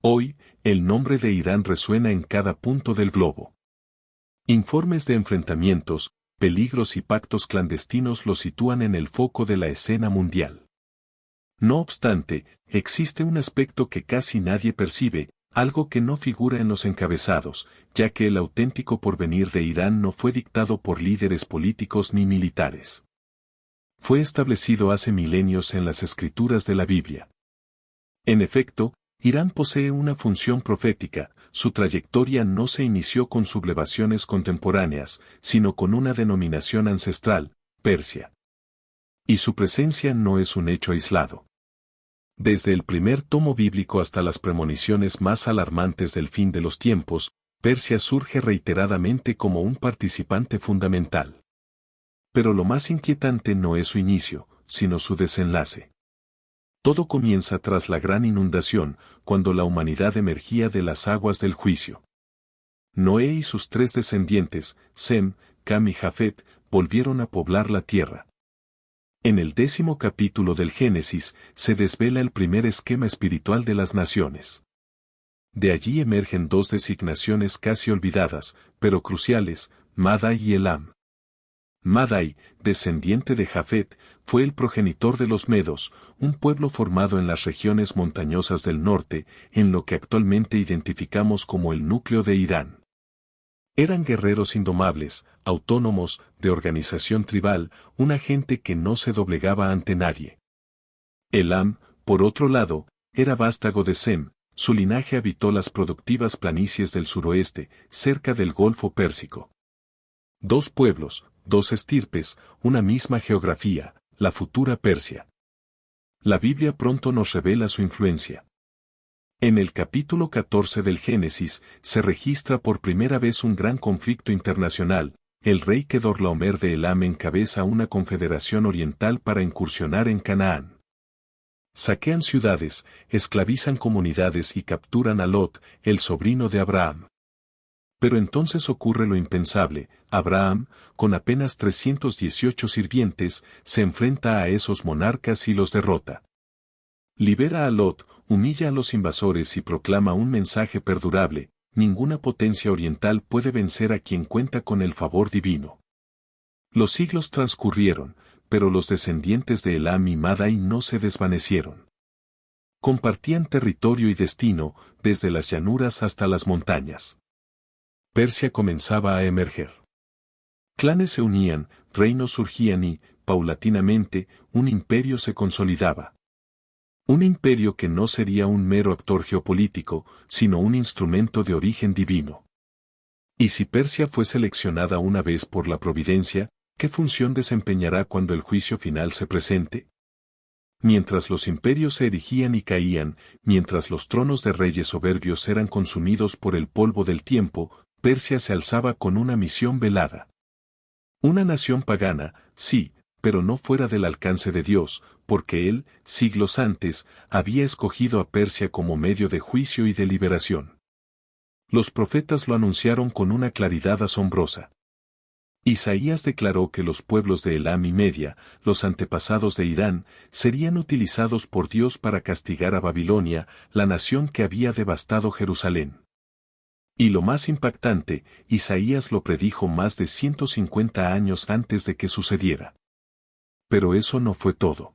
Hoy, el nombre de Irán resuena en cada punto del globo. Informes de enfrentamientos, peligros y pactos clandestinos lo sitúan en el foco de la escena mundial. No obstante, existe un aspecto que casi nadie percibe, algo que no figura en los encabezados, ya que el auténtico porvenir de Irán no fue dictado por líderes políticos ni militares. Fue establecido hace milenios en las escrituras de la Biblia. En efecto, Irán posee una función profética, su trayectoria no se inició con sublevaciones contemporáneas, sino con una denominación ancestral, Persia. Y su presencia no es un hecho aislado. Desde el primer tomo bíblico hasta las premoniciones más alarmantes del fin de los tiempos, Persia surge reiteradamente como un participante fundamental. Pero lo más inquietante no es su inicio, sino su desenlace. Todo comienza tras la gran inundación, cuando la humanidad emergía de las aguas del juicio. Noé y sus 3 descendientes, Sem, Cam y Jafet, volvieron a poblar la tierra. En el 10º capítulo del Génesis se desvela el primer esquema espiritual de las naciones. De allí emergen 2 designaciones casi olvidadas, pero cruciales, Madai y Elam. Madai, descendiente de Jafet, fue el progenitor de los medos, un pueblo formado en las regiones montañosas del norte, en lo que actualmente identificamos como el núcleo de Irán. Eran guerreros indomables, autónomos, de organización tribal, una gente que no se doblegaba ante nadie. Elam, por otro lado, era vástago de Sem, su linaje habitó las productivas planicies del suroeste, cerca del Golfo Pérsico. 2 pueblos, 2 estirpes, una misma geografía, la futura Persia. La Biblia pronto nos revela su influencia. En el capítulo 14 del Génesis se registra por primera vez un gran conflicto internacional. El rey Kedorlaomer de Elam encabeza una confederación oriental para incursionar en Canaán. Saquean ciudades, esclavizan comunidades y capturan a Lot, el sobrino de Abraham. Pero entonces ocurre lo impensable, Abraham, con apenas 318 sirvientes, se enfrenta a esos monarcas y los derrota. Libera a Lot, humilla a los invasores y proclama un mensaje perdurable: ninguna potencia oriental puede vencer a quien cuenta con el favor divino. Los siglos transcurrieron, pero los descendientes de Elam y Madai no se desvanecieron. Compartían territorio y destino, desde las llanuras hasta las montañas. Persia comenzaba a emerger. Clanes se unían, reinos surgían y, paulatinamente, un imperio se consolidaba. Un imperio que no sería un mero actor geopolítico, sino un instrumento de origen divino. Y si Persia fue seleccionada una vez por la providencia, ¿qué función desempeñará cuando el juicio final se presente? Mientras los imperios se erigían y caían, mientras los tronos de reyes soberbios eran consumidos por el polvo del tiempo, Persia se alzaba con una misión velada. Una nación pagana, sí, pero no fuera del alcance de Dios, porque Él, siglos antes, había escogido a Persia como medio de juicio y de liberación. Los profetas lo anunciaron con una claridad asombrosa. Isaías declaró que los pueblos de Elam y Media, los antepasados de Irán, serían utilizados por Dios para castigar a Babilonia, la nación que había devastado Jerusalén. Y lo más impactante, Isaías lo predijo más de 150 años antes de que sucediera. Pero eso no fue todo.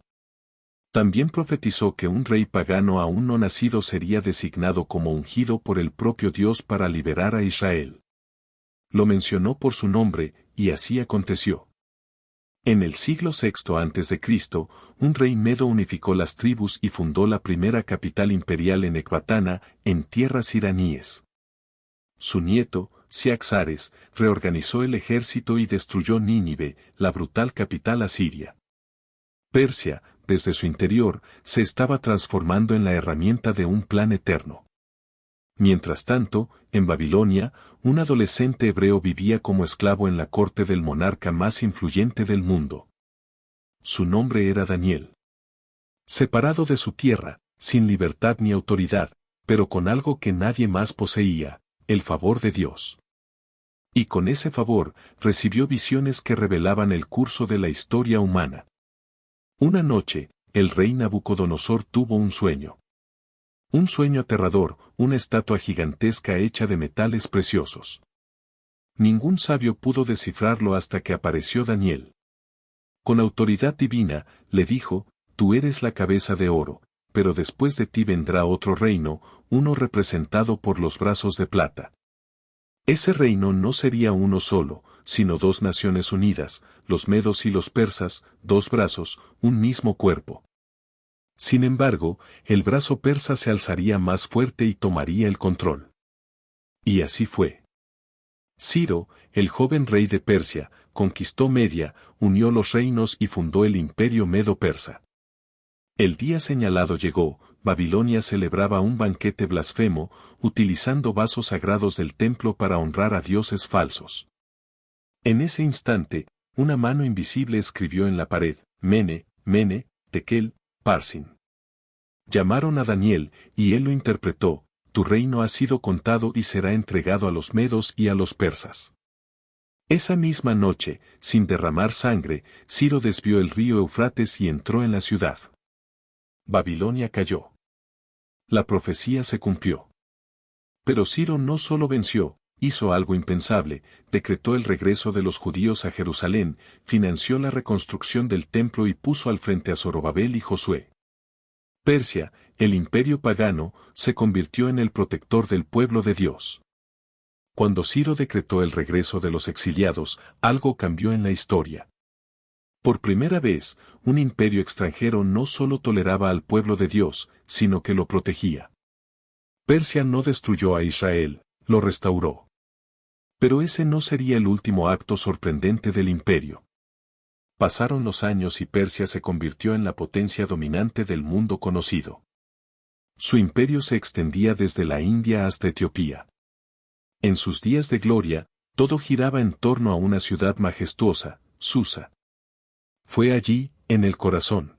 También profetizó que un rey pagano aún no nacido sería designado como ungido por el propio Dios para liberar a Israel. Lo mencionó por su nombre, y así aconteció. En el siglo VI a.C., un rey medo unificó las tribus y fundó la primera capital imperial en Ecbatana, en tierras iraníes. Su nieto, Ciaxares, reorganizó el ejército y destruyó Nínive, la brutal capital asiria. Persia, desde su interior, se estaba transformando en la herramienta de un plan eterno. Mientras tanto, en Babilonia, un adolescente hebreo vivía como esclavo en la corte del monarca más influyente del mundo. Su nombre era Daniel. Separado de su tierra, sin libertad ni autoridad, pero con algo que nadie más poseía: el favor de Dios. Y con ese favor, recibió visiones que revelaban el curso de la historia humana. Una noche, el rey Nabucodonosor tuvo un sueño. Un sueño aterrador, una estatua gigantesca hecha de metales preciosos. Ningún sabio pudo descifrarlo hasta que apareció Daniel. Con autoridad divina, le dijo, tú eres la cabeza de oro, pero después de ti vendrá otro reino, uno representado por los brazos de plata. Ese reino no sería uno solo, sino dos naciones unidas, los medos y los persas, dos brazos, un mismo cuerpo. Sin embargo, el brazo persa se alzaría más fuerte y tomaría el control. Y así fue. Ciro, el joven rey de Persia, conquistó Media, unió los reinos y fundó el imperio medo-persa. El día señalado llegó, Babilonia celebraba un banquete blasfemo, utilizando vasos sagrados del templo para honrar a dioses falsos. En ese instante, una mano invisible escribió en la pared, Mene, Mene, Tekel, Parsin. Llamaron a Daniel, y él lo interpretó, tu reino ha sido contado y será entregado a los medos y a los persas. Esa misma noche, sin derramar sangre, Ciro desvió el río Eufrates y entró en la ciudad. Babilonia cayó. La profecía se cumplió. Pero Ciro no solo venció, hizo algo impensable, decretó el regreso de los judíos a Jerusalén, financió la reconstrucción del templo y puso al frente a Zorobabel y Josué. Persia, el imperio pagano, se convirtió en el protector del pueblo de Dios. Cuando Ciro decretó el regreso de los exiliados, algo cambió en la historia. Por primera vez, un imperio extranjero no solo toleraba al pueblo de Dios, sino que lo protegía. Persia no destruyó a Israel, lo restauró. Pero ese no sería el último acto sorprendente del imperio. Pasaron los años y Persia se convirtió en la potencia dominante del mundo conocido. Su imperio se extendía desde la India hasta Etiopía. En sus días de gloria, todo giraba en torno a una ciudad majestuosa, Susa. Fue allí, en el corazón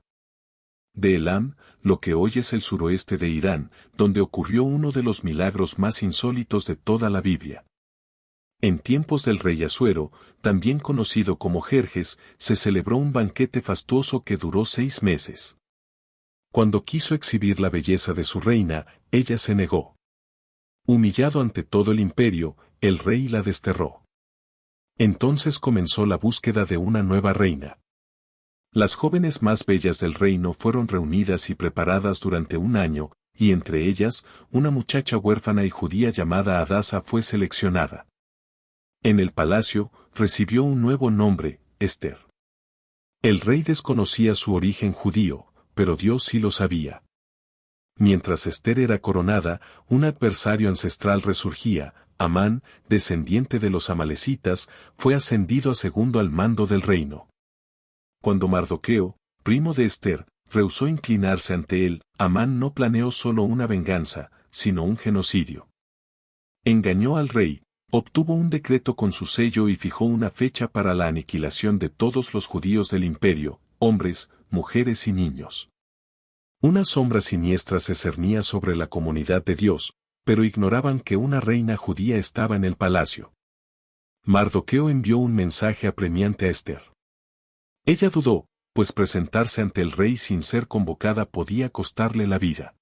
de Elam, lo que hoy es el suroeste de Irán, donde ocurrió uno de los milagros más insólitos de toda la Biblia. En tiempos del rey Asuero, también conocido como Jerjes, se celebró un banquete fastuoso que duró 6 meses. Cuando quiso exhibir la belleza de su reina, ella se negó. Humillado ante todo el imperio, el rey la desterró. Entonces comenzó la búsqueda de una nueva reina. Las jóvenes más bellas del reino fueron reunidas y preparadas durante un año, y entre ellas, una muchacha huérfana y judía llamada Adasa fue seleccionada. En el palacio, recibió un nuevo nombre, Esther. El rey desconocía su origen judío, pero Dios sí lo sabía. Mientras Esther era coronada, un adversario ancestral resurgía, Amán, descendiente de los amalecitas, fue ascendido a segundo al mando del reino. Cuando Mardoqueo, primo de Esther, rehusó inclinarse ante él, Amán no planeó solo una venganza, sino un genocidio. Engañó al rey, obtuvo un decreto con su sello y fijó una fecha para la aniquilación de todos los judíos del imperio, hombres, mujeres y niños. Una sombra siniestra se cernía sobre la comunidad de Dios, pero ignoraban que una reina judía estaba en el palacio. Mardoqueo envió un mensaje apremiante a Esther. Ella dudó, pues presentarse ante el rey sin ser convocada podía costarle la vida.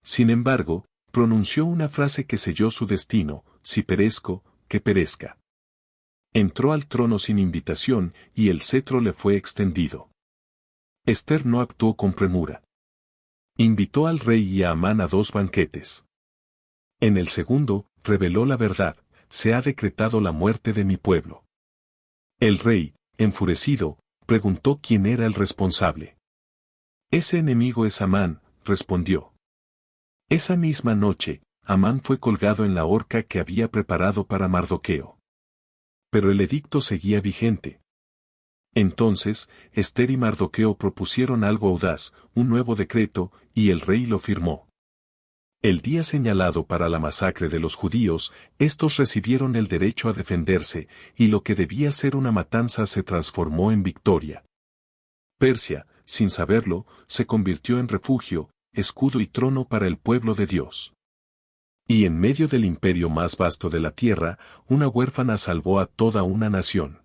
Sin embargo, pronunció una frase que selló su destino, si perezco, que perezca. Entró al trono sin invitación y el cetro le fue extendido. Esther no actuó con premura. Invitó al rey y a Amán a 2 banquetes. En el segundo, reveló la verdad, se ha decretado la muerte de mi pueblo. El rey, enfurecido, preguntó quién era el responsable. Ese enemigo es Amán, respondió. Esa misma noche, Amán fue colgado en la horca que había preparado para Mardoqueo. Pero el edicto seguía vigente. Entonces, Esther y Mardoqueo propusieron algo audaz, un nuevo decreto, y el rey lo firmó. El día señalado para la masacre de los judíos, estos recibieron el derecho a defenderse, y lo que debía ser una matanza se transformó en victoria. Persia, sin saberlo, se convirtió en refugio, escudo y trono para el pueblo de Dios. Y en medio del imperio más vasto de la tierra, una huérfana salvó a toda una nación.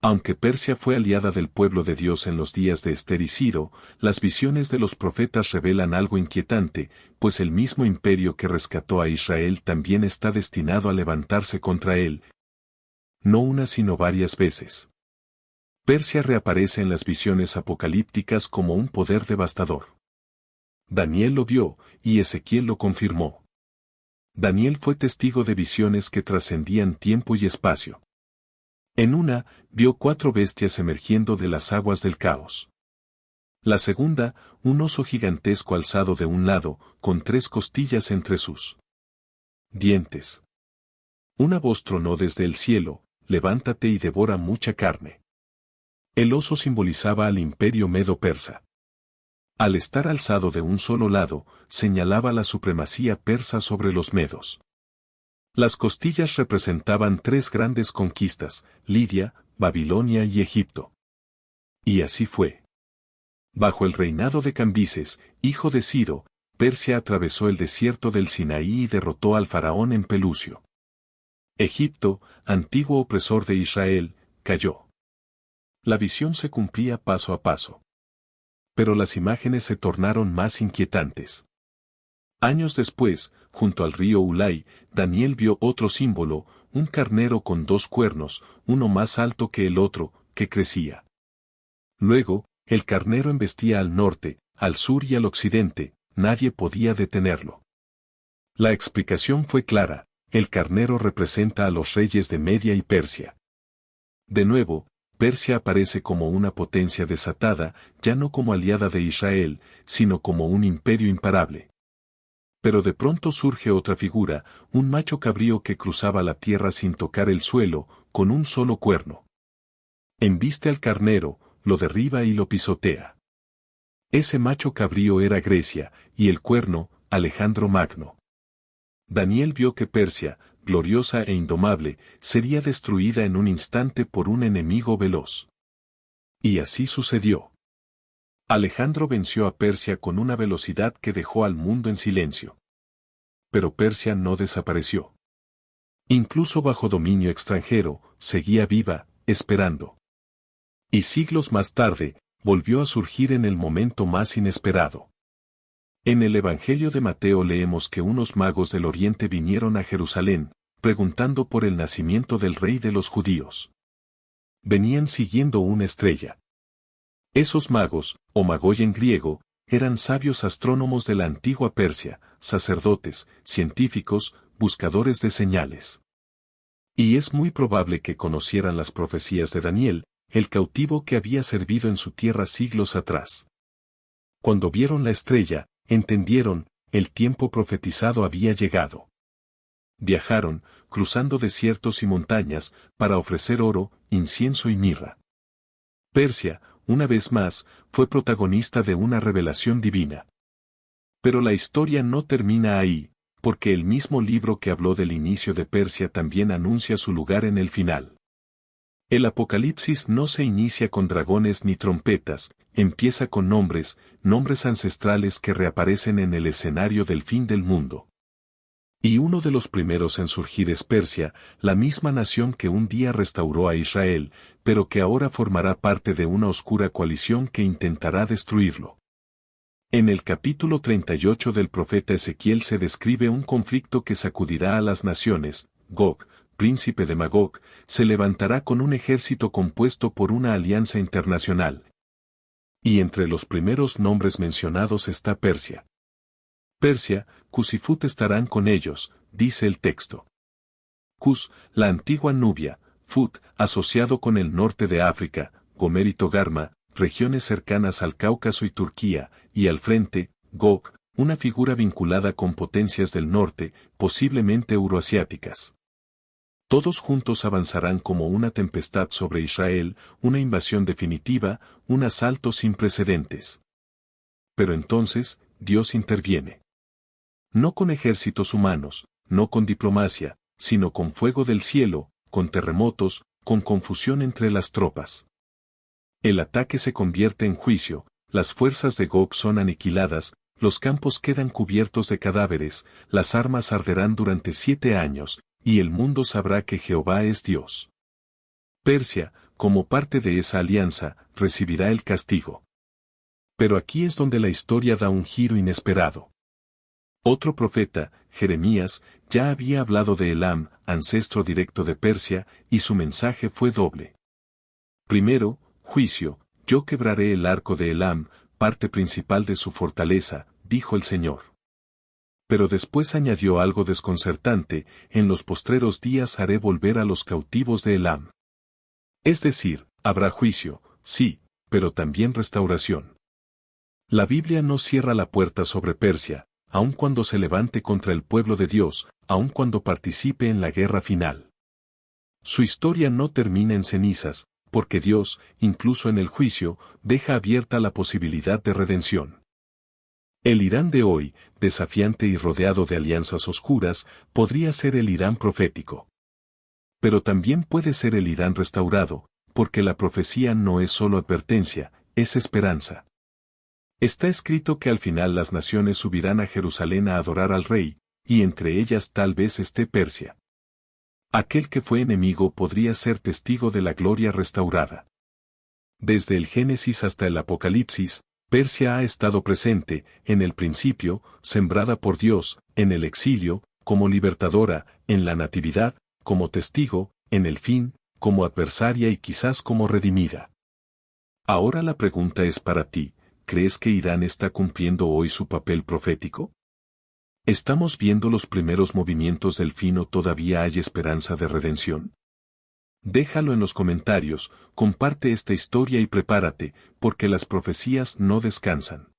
Aunque Persia fue aliada del pueblo de Dios en los días de Ester y Ciro, las visiones de los profetas revelan algo inquietante, pues el mismo imperio que rescató a Israel también está destinado a levantarse contra él, no una sino varias veces. Persia reaparece en las visiones apocalípticas como un poder devastador. Daniel lo vio, y Ezequiel lo confirmó. Daniel fue testigo de visiones que trascendían tiempo y espacio. En una, vio 4 bestias emergiendo de las aguas del caos. La segunda, un oso gigantesco alzado de un lado, con 3 costillas entre sus dientes. Una voz tronó desde el cielo: levántate y devora mucha carne. El oso simbolizaba al imperio medo-persa. Al estar alzado de un solo lado, señalaba la supremacía persa sobre los medos. Las costillas representaban 3 grandes conquistas: Lidia, Babilonia y Egipto. Y así fue. Bajo el reinado de Cambises, hijo de Ciro, Persia atravesó el desierto del Sinaí y derrotó al faraón en Pelucio. Egipto, antiguo opresor de Israel, cayó. La visión se cumplía paso a paso. Pero las imágenes se tornaron más inquietantes. Años después, junto al río Ulai, Daniel vio otro símbolo: un carnero con 2 cuernos, uno más alto que el otro, que crecía. Luego, el carnero embestía al norte, al sur y al occidente, nadie podía detenerlo. La explicación fue clara: el carnero representa a los reyes de Media y Persia. De nuevo, Persia aparece como una potencia desatada, ya no como aliada de Israel, sino como un imperio imparable. Pero de pronto surge otra figura, un macho cabrío que cruzaba la tierra sin tocar el suelo, con un solo cuerno. Embiste al carnero, lo derriba y lo pisotea. Ese macho cabrío era Grecia, y el cuerno, Alejandro Magno. Daniel vio que Persia, gloriosa e indomable, sería destruida en un instante por un enemigo veloz. Y así sucedió. Alejandro venció a Persia con una velocidad que dejó al mundo en silencio. Pero Persia no desapareció. Incluso bajo dominio extranjero, seguía viva, esperando. Y siglos más tarde, volvió a surgir en el momento más inesperado. En el Evangelio de Mateo leemos que unos magos del Oriente vinieron a Jerusalén, preguntando por el nacimiento del rey de los judíos. Venían siguiendo una estrella. Esos magos, o magoi en griego, eran sabios astrónomos de la antigua Persia, sacerdotes, científicos, buscadores de señales. Y es muy probable que conocieran las profecías de Daniel, el cautivo que había servido en su tierra siglos atrás. Cuando vieron la estrella, entendieron: el tiempo profetizado había llegado. Viajaron, cruzando desiertos y montañas, para ofrecer oro, incienso y mirra. Persia, una vez más, fue protagonista de una revelación divina. Pero la historia no termina ahí, porque el mismo libro que habló del inicio de Persia también anuncia su lugar en el final. El Apocalipsis no se inicia con dragones ni trompetas, empieza con nombres ancestrales que reaparecen en el escenario del fin del mundo. Y uno de los primeros en surgir es Persia, la misma nación que un día restauró a Israel, pero que ahora formará parte de una oscura coalición que intentará destruirlo. En el capítulo 38 del profeta Ezequiel se describe un conflicto que sacudirá a las naciones. Gog, príncipe de Magog, se levantará con un ejército compuesto por una alianza internacional. Y entre los primeros nombres mencionados está Persia. Persia, Cus y Fut estarán con ellos, dice el texto. Cus, la antigua Nubia; Fut, asociado con el norte de África, Gomer y Togarma, regiones cercanas al Cáucaso y Turquía; y al frente, Gog, una figura vinculada con potencias del norte, posiblemente euroasiáticas. Todos juntos avanzarán como una tempestad sobre Israel, una invasión definitiva, un asalto sin precedentes. Pero entonces, Dios interviene. No con ejércitos humanos, no con diplomacia, sino con fuego del cielo, con terremotos, con confusión entre las tropas. El ataque se convierte en juicio, las fuerzas de Gog son aniquiladas, los campos quedan cubiertos de cadáveres, las armas arderán durante 7 años, y el mundo sabrá que Jehová es Dios. Persia, como parte de esa alianza, recibirá el castigo. Pero aquí es donde la historia da un giro inesperado. Otro profeta, Jeremías, ya había hablado de Elam, ancestro directo de Persia, y su mensaje fue doble. Primero, juicio, yo quebraré el arco de Elam, parte principal de su fortaleza, dijo el Señor. Pero después añadió algo desconcertante, en los postreros días haré volver a los cautivos de Elam. Es decir, habrá juicio, sí, pero también restauración. La Biblia no cierra la puerta sobre Persia, aun cuando se levante contra el pueblo de Dios, aun cuando participe en la guerra final. Su historia no termina en cenizas, porque Dios, incluso en el juicio, deja abierta la posibilidad de redención. El Irán de hoy, desafiante y rodeado de alianzas oscuras, podría ser el Irán profético. Pero también puede ser el Irán restaurado, porque la profecía no es solo advertencia, es esperanza. Está escrito que al final las naciones subirán a Jerusalén a adorar al Rey, y entre ellas tal vez esté Persia. Aquel que fue enemigo podría ser testigo de la gloria restaurada. Desde el Génesis hasta el Apocalipsis, Persia ha estado presente, en el principio, sembrada por Dios, en el exilio, como libertadora, en la natividad, como testigo, en el fin, como adversaria y quizás como redimida. Ahora la pregunta es para ti, ¿crees que Irán está cumpliendo hoy su papel profético? ¿Estamos viendo los primeros movimientos del fin o todavía hay esperanza de redención? Déjalo en los comentarios, comparte esta historia y prepárate, porque las profecías no descansan.